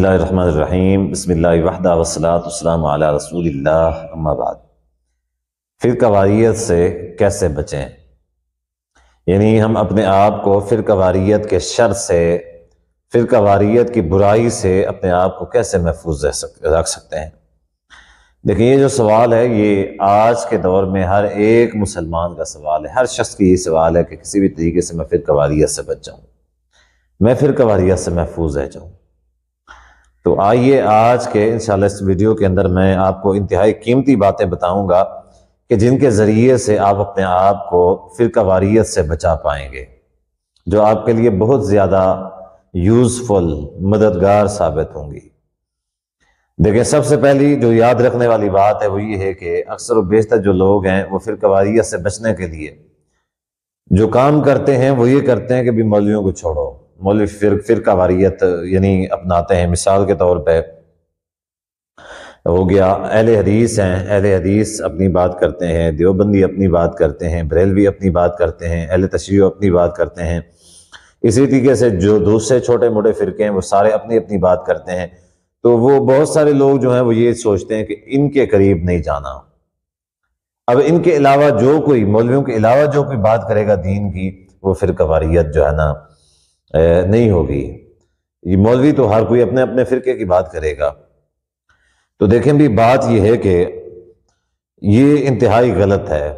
اللہ الرحمن الرحیم، بسم اللہ وحدہ والصلاۃ والسلام علی رسول اللہ، اما بعد۔ فرقہ واریت سے کیسے بچیں؟ یعنی ہم اپنے آپ کو فرقہ واریت کے شر سے، فرقہ واریت کی برائی سے اپنے آپ کو کیسے محفوظ رکھ سکتے ہیں؟ دیکھیں، یہ جو سوال ہے یہ آج کے دور میں ہر ایک مسلمان کا سوال ہے، ہر شخص کی یہ سوال ہے کہ کسی بھی طریقے سے میں فرقہ واریت سے بچ جاؤں، میں فرقہ واریت سے محفوظ رہ جاؤں۔ تو آئیے آج کے انشاءاللہ اس ویڈیو کے اندر میں آپ کو انتہائی قیمتی باتیں بتاؤں گا کہ جن کے ذریعے سے آپ اپنے آپ کو فرقہ واریت سے بچا پائیں گے، جو آپ کے لیے بہت زیادہ یوزفل، مددگار ثابت ہوں گی۔ دیکھیں، سب سے پہلی جو یاد رکھنے والی بات ہے وہ یہ ہے کہ اکثر و بیشتر جو لوگ ہیں وہ فرقہ واریت سے بچنے کے لیے جو کام کرتے ہیں وہ یہ کرتے ہیں کہ بھی مولویوں کو چھوڑو، مولوی فرقہ واریت یعنی اپناتے ہیں۔ مثال کے طور پہ ہو گیا، اہل حدیث ہیں، اہل حدیث اپنی بات کرتے ہیں، دیوبندی اپنی بات کرتے ہیں، بریلوی اپنی بات کرتے ہیں، اہل تشیع اپنی بات کرتے ہیں، اسی طریقے سے جو دوسرے چھوٹے موٹے فرقے ہیں وہ سارے اپنی اپنی بات کرتے ہیں۔ تو وہ بہت سارے لوگ جو ہیں وہ یہ سوچتے ہیں کہ ان کے قریب نہیں جانا۔ اب ان کے علاوہ جو کوئی، مولویوں کے علاوہ جو کوئی بات کرے گا دین کی، وہ فرقہ واریت جو ہے نا نہیں ہوگی۔ یہ مولوی تو ہر کوئی اپنے اپنے فرقے کی بات کرے گا۔ تو دیکھیں بھی، بات یہ ہے کہ یہ انتہائی غلط ہے۔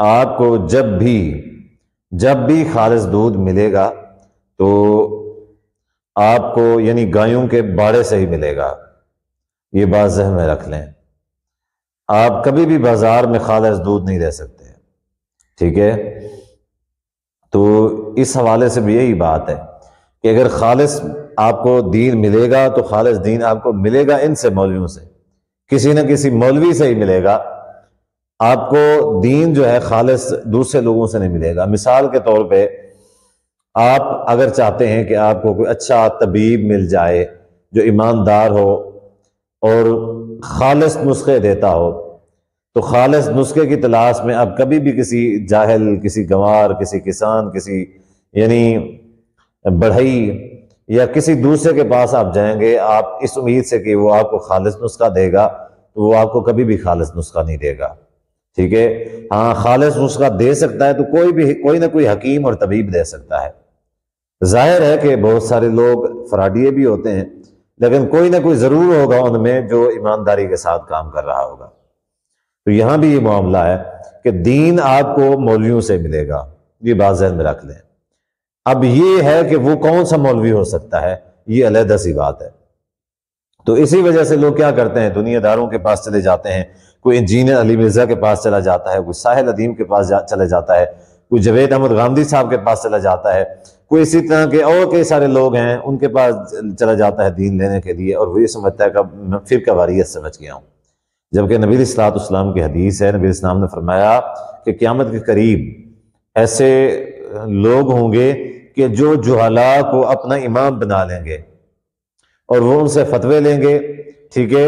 آپ کو جب بھی خالص دودھ ملے گا تو آپ کو یعنی گایوں کے باڑے سے ہی ملے گا، یہ بات ذہن میں رکھ لیں۔ آپ کبھی بھی بازار میں خالص دودھ نہیں لے سکتے، ٹھیک ہے؟ تو اس حوالے سے بھی یہی بات ہے کہ اگر خالص آپ کو دین ملے گا تو خالص دین آپ کو ملے گا ان سے، مولویوں سے، کسی نہ کسی مولوی سے ہی ملے گا۔ آپ کو دین جو ہے خالص دوسرے لوگوں سے نہیں ملے گا۔ مثال کے طور پہ آپ اگر چاہتے ہیں کہ آپ کو کوئی اچھا طبیب مل جائے جو ایماندار ہو اور خالص نسخے دیتا ہو، تو خالص نسخے کی تلاش میں آپ کبھی بھی کسی جاہل، کسی گنوار، کسی کسان، کسی یعنی بڑھئی یا کسی دوسرے کے پاس آپ جائیں گے، آپ اس امید سے کہ وہ آپ کو خالص نسخہ دے گا، تو وہ آپ کو کبھی بھی خالص نسخہ نہیں دے گا، ٹھیک ہے؟ ہاں، خالص نسخہ دے سکتا ہے تو کوئی نہ کوئی حکیم اور طبیب دے سکتا ہے۔ ظاہر ہے کہ بہت سارے لوگ فراڈیے بھی ہوتے ہیں، لیکن کوئی نہ کوئی ضرور ہوگا ان میں جو ایمانداری کے ساتھ کام کر رہا ہوگا۔ تو یہاں بھی یہ معاملہ ہے کہ دین آپ کو مولویوں سے ملے گا، یہ بات ذہن میں رکھ لیں۔ اب یہ ہے کہ وہ کون سا مولوی ہو سکتا ہے، یہ علیحدہ سی بات ہے۔ تو اسی وجہ سے لوگ کیا کرتے ہیں، دنیا داروں کے پاس چلے جاتے ہیں، کوئی انجینئر علی مرزا کے پاس چلا جاتا ہے، کوئی ساحل ادیم کے پاس چلے جاتا ہے، کوئی جاوید احمد غامدی صاحب کے پاس چلا جاتا ہے، کوئی اسی طرح کے اور کئی سارے لوگ ہیں ان کے پاس چلا جاتا ہے دین لینے کے لیے، اور وہ یہ سمجھتا ہے کہ میں فرقہ واریت سے بچ گیا ہوں۔ جبکہ نبی علیہ الصلوۃ والسلام کی حدیث ہے، نبی السلام نے فرمایا کہ قیامت کے قریب ایسے لوگ ہوں گے کہ جو جہلاء کو اپنا امام بنا لیں گے اور وہ ان سے فتوے لیں گے، ٹھیک ہے؟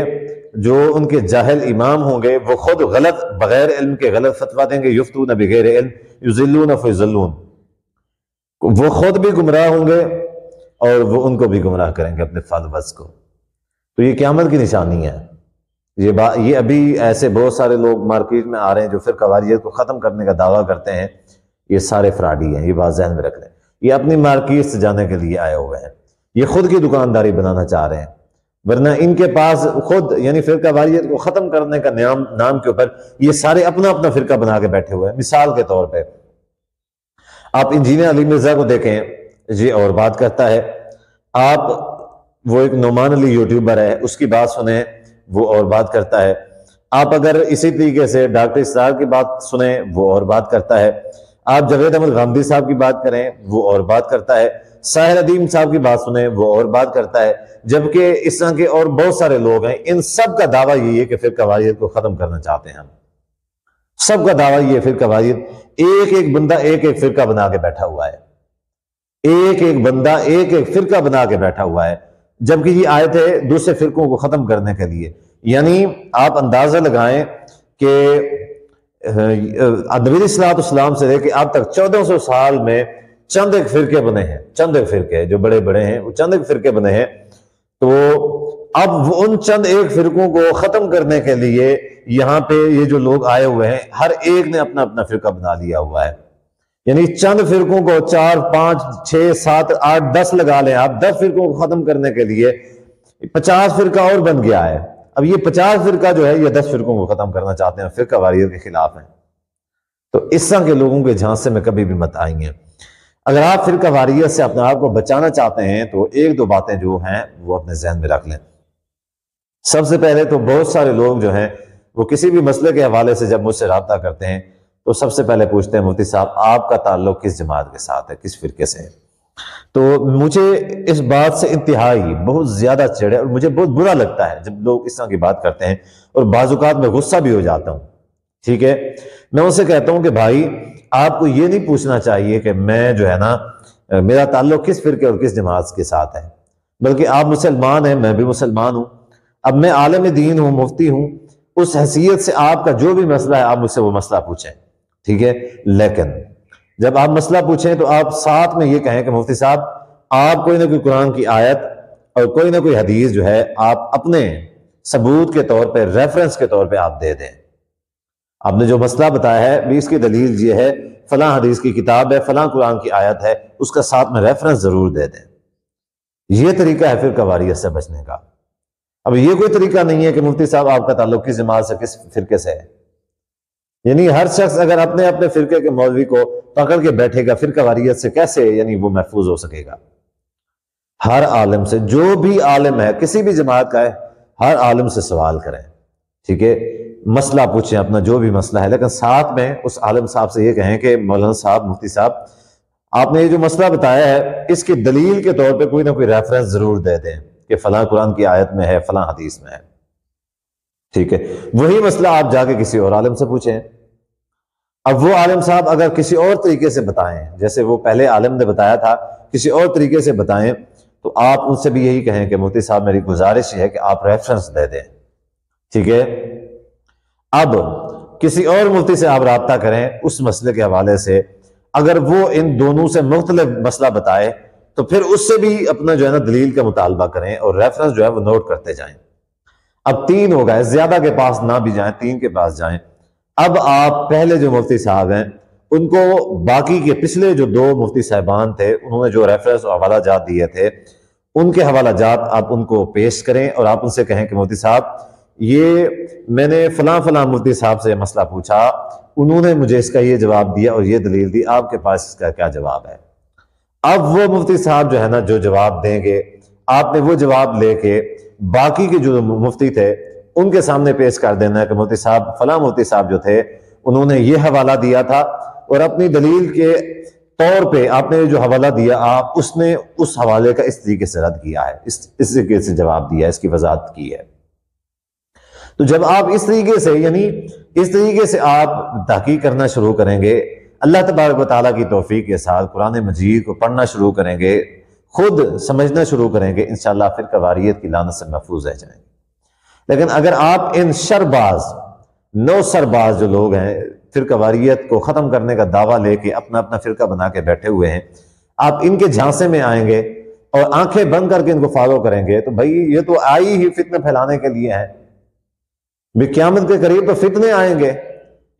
جو ان کے جاہل امام ہوں گے وہ خود غلط، بغیر علم کے غلط فتویٰ دیں گے، یفتون بغیر علم یضلون فیضلون، وہ خود بھی گمراہ ہوں گے اور وہ ان کو بھی گمراہ کریں گے، اپنے فالوورز کو۔ تو یہ قیامت کی نشانی ہے۔ یہ ابھی ایسے بہت سارے لوگ مارکیٹ میں آ رہے ہیں جو فرقہ واریت کو ختم کرنے کا دعویٰ کرتے ہیں، یہ سارے فراڈی ہیں، یہ بات ذہن میں رکھ لیں۔ یہ اپنی مارکیٹ سے جانے کے لیے آئے ہوئے ہیں، یہ خود کی دکانداری بنانا چاہ رہے ہیں، ورنہ ان کے پاس خود یعنی فرقہ واریت کو ختم کرنے کا نام کے اوپر یہ سارے اپنا اپنا فرقہ بنا کے بیٹھے ہوئے ہیں۔ مثال کے طور پہ آپ انجینئر علی مرزا کو دیکھیں، یہ اور بات کرتا ہے، آپ وہ ایک نعمان علی یوٹیوبر ہے، اس کی بات سنیں، وہ اور بات کرتا ہے۔ آپ اگر اسی طریقے سے ڈاکٹر اسرار کی بات سنیں، وہ اور بات کرتا ہے۔ آپ جاوید احمد غامدی صاحب کی بات کریں، وہ اور بات کرتا ہے۔ ساحل ادیم صاحب کی بات سنیں، وہ اور بات کرتا ہے۔ جبکہ اس طرح کے اور بہت سارے لوگ ہیں، ان سب کا دعویٰ یہی ہے کہ فرقہ واریت کو ختم کرنا چاہتے ہیں ہم۔ سب کا دعویٰ یہ ہے فرقہ واریت، ایک بندہ ایک فرقہ بنا کے بیٹھا ہوا ہے، ایک بندہ ایک فرقہ بنا کے بیٹھا ہوا ہے، جبکہ یہ آئے تھے دوسرے فرقوں کو ختم کرنے کے لیے۔ یعنی آپ اندازہ لگائیں کہ نبی علیہ الصلوۃ والسلام سے لے کے اب تک 1400 سال میں چند ایک فرقے بنے ہیں، چند ایک فرقے جو بڑے بڑے ہیں وہ چند ایک فرقے بنے ہیں۔ تو اب وہ ان چند ایک فرقوں کو ختم کرنے کے لیے یہاں پہ یہ جو لوگ آئے ہوئے ہیں ہر ایک نے اپنا اپنا فرقہ بنا لیا ہوا ہے. یعنی چند فرقوں کو 4 5 6 7 8 10 لگا لیں آپ, 10 فرقوں کو ختم کرنے کے لیے 50 فرقہ اور بن گیا ہے. اب یہ 50 فرقہ جو ہے یہ 10 فرقوں کو ختم کرنا چاہتے ہیں, فرقہ واریت کے خلاف ہیں. تو اس طرح کے لوگوں کے جھانسے میں کبھی بھی مت آئیں گے. اگر آپ فرقہ واریت سے اپنے آپ کو بچانا چاہتے ہیں تو 1-2 باتیں جو ہیں وہ اپنے ذہن میں رکھ لیں. سب سے پہلے تو بہت سارے لوگ جو ہیں وہ کسی بھی مسئلے کے حوالے سے جب مجھ سے رابطہ کرتے ہیں تو سب سے پہلے پوچھتے ہیں مفتی صاحب آپ کا تعلق کس جماعت کے ساتھ ہے, کس فرقے سے ہے. تو مجھے اس بات سے انتہائی بہت زیادہ چڑھے اور مجھے بہت برا لگتا ہے جب لوگ اس طرح کی بات کرتے ہیں, اور بعض اوقات میں غصہ بھی ہو جاتا ہوں. ٹھیک ہے, میں ان سے کہتا ہوں کہ بھائی آپ کو یہ نہیں پوچھنا چاہیے کہ میں جو ہے نا میرا تعلق کس فرقے اور کس جماعت کے ساتھ ہے, بلکہ آپ مسلمان ہیں, میں بھی مسلمان ہوں. اب میں عالم دین ہوں, مفتی ہوں, اس حیثیت سے آپ کا جو بھی مسئلہ ہے آپ مجھ سے وہ مسئلہ پوچھیں. ٹھیک ہے, لیکن جب آپ مسئلہ پوچھیں تو آپ ساتھ میں یہ کہیں کہ مفتی صاحب آپ کوئی نہ کوئی قرآن کی آیت اور کوئی نہ کوئی حدیث جو ہے آپ اپنے ثبوت کے طور پہ, ریفرنس کے طور پہ آپ دے دیں. آپ نے جو مسئلہ بتایا ہے بھی اس کی دلیل یہ ہے, فلاں حدیث کی کتاب ہے, فلاں قرآن کی آیت ہے, اس کا ساتھ میں ریفرنس ضرور دے دیں. یہ طریقہ ہے فرقہ واریت سے بچنے کا. اب یہ کوئی طریقہ نہیں ہے کہ مفتی صاحب آپ کا تعلق کس جماعت سے کس فرقے سے ہے. یعنی ہر شخص اگر اپنے اپنے فرقے کے مولوی کو پکڑ کے بیٹھے گا فرقہ واریت سے کیسے یعنی وہ محفوظ ہو سکے گا. ہر عالم سے, جو بھی عالم ہے کسی بھی جماعت کا ہے, ہر عالم سے سوال کریں. ٹھیک ہے, مسئلہ پوچھیں اپنا جو بھی مسئلہ ہے, لیکن ساتھ میں اس عالم صاحب سے یہ کہیں کہ مولانا صاحب, مفتی صاحب آپ نے یہ جو مسئلہ بتایا ہے اس کی دلیل کے طور پہ کوئی نہ کوئی ریفرنس ضرور دے دیں کہ فلاں قرآن کی آیت میں ہے, فلاں حدیث میں ہے. ٹھیک ہے, وہی مسئلہ آپ جا کے کسی اور عالم سے پوچھیں. اب وہ عالم صاحب اگر کسی اور طریقے سے بتائیں, جیسے وہ پہلے عالم نے بتایا تھا, کسی اور طریقے سے بتائیں, تو آپ ان سے بھی یہی کہیں کہ مفتی صاحب میری گزارش ہے کہ آپ ریفرنس دے دیں. ٹھیک ہے, اب کسی اور مفتی سے آپ رابطہ کریں اس مسئلے کے حوالے سے, اگر وہ ان دونوں سے مختلف مسئلہ بتائے تو پھر اس سے بھی اپنا جو ہے نا دلیل کا مطالبہ کریں اور ریفرنس جو ہے وہ نوٹ کرتے جائیں. اب 3 ہو گئے, زیادہ کے پاس نہ بھی جائیں, 3 کے پاس جائیں. اب آپ پہلے جو مفتی صاحب ہیں ان کو باقی کے پچھلے جو 2 مفتی صاحبان تھے انہوں نے جو ریفرنس اور حوالہ جات دیے تھے ان کے حوالہ جات آپ ان کو پیش کریں اور آپ ان سے کہیں کہ مفتی صاحب یہ میں نے فلاں فلاں مفتی صاحب سے مسئلہ پوچھا, انہوں نے مجھے اس کا یہ جواب دیا اور یہ دلیل دی, آپ کے پاس اس کا کیا جواب ہے. اب وہ مفتی صاحب جو ہے نا جو جواب دیں گے آپ نے وہ جواب لے کے باقی کے جو مفتی تھے ان کے سامنے پیش کر دینا ہے کہ مفتی صاحب فلاں مفتی صاحب جو تھے انہوں نے یہ حوالہ دیا تھا اور اپنی دلیل کے طور پہ آپ نے جو حوالہ دیا آپ اس نے اس حوالے کا اس طریقے سے رد کیا ہے, اس طریقے سے جواب دیا ہے, اس کی وضاحت کی ہے. تو جب آپ اس طریقے سے یعنی اس طریقے سے آپ تحقیق کرنا شروع کریں گے, اللہ تبارک و تعالیٰ کی توفیق کے ساتھ قرآن مجید کو پڑھنا شروع کریں گے, خود سمجھنا شروع کریں گے, انشاءاللہ فرقہ واریت کی لعنت سے محفوظ رہ جائیں گے. لیکن اگر آپ ان شرباز 9 سرباز جو لوگ ہیں فرقہ واریت کو ختم کرنے کا دعویٰ لے کے اپنا اپنا فرقہ بنا کے بیٹھے ہوئے ہیں, آپ ان کے جھانسے میں آئیں گے اور آنکھیں بند کر کے ان کو فالو کریں گے تو بھائی یہ تو آئی ہی فتنہ پھیلانے کے لیے ہے. بھی قیامت کے قریب تو فتنے آئیں گے,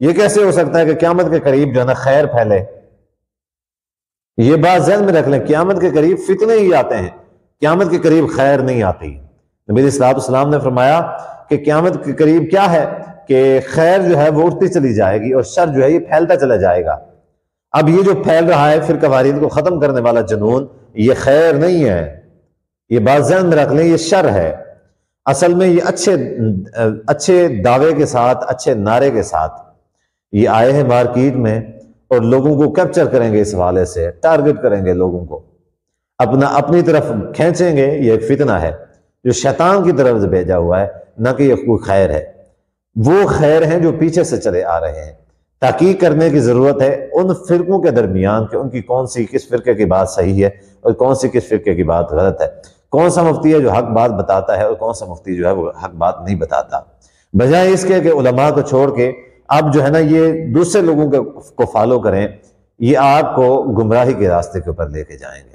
یہ کیسے ہو سکتا ہے کہ قیامت کے قریب جو ہے نا خیر پھیلے. یہ بات ذہن میں رکھ لیں, قیامت کے قریب فتنے ہی آتے ہیں, قیامت کے قریب خیر نہیں آتی. نبی علیہ الصلوۃ والسلام نے فرمایا کہ قیامت کے قریب کیا ہے کہ خیر جو ہے وہ اٹھتی چلی جائے گی اور شر جو ہے یہ پھیلتا چلا جائے گا. اب یہ جو پھیل رہا ہے فرقہ واریت کو ختم کرنے والا جنون, یہ خیر نہیں ہے, یہ بات ذہن میں رکھ لیں, یہ شر ہے. اصل میں یہ اچھے دعوے کے ساتھ, اچھے نعرے کے ساتھ یہ آئے ہیں مارکیٹ میں اور لوگوں کو کیپچر کریں گے, اس حوالے سے ٹارگٹ کریں گے, لوگوں کو اپنی طرف کھینچیں گے. یہ ایک فتنہ ہے جو شیطان کی طرف سے بھیجا ہوا ہے, نہ کہ یہ کوئی خیر ہے. وہ خیر ہیں جو پیچھے سے چلے آ رہے ہیں. تحقیق کرنے کی ضرورت ہے ان فرقوں کے درمیان کہ ان کی کون سی کس فرقے کی بات صحیح ہے اور کون سی کس فرقے کی بات غلط ہے, کون سا مفتی ہے جو حق بات بتاتا ہے اور کون سا مفتی جو ہے وہ حق بات نہیں بتاتا. بجائے اس کے کہ علماء کو چھوڑ کے آپ جو ہے نا یہ دوسرے لوگوں کو فالو کریں, یہ آپ کو گمراہی کے راستے کے اوپر لے کے جائیں گے.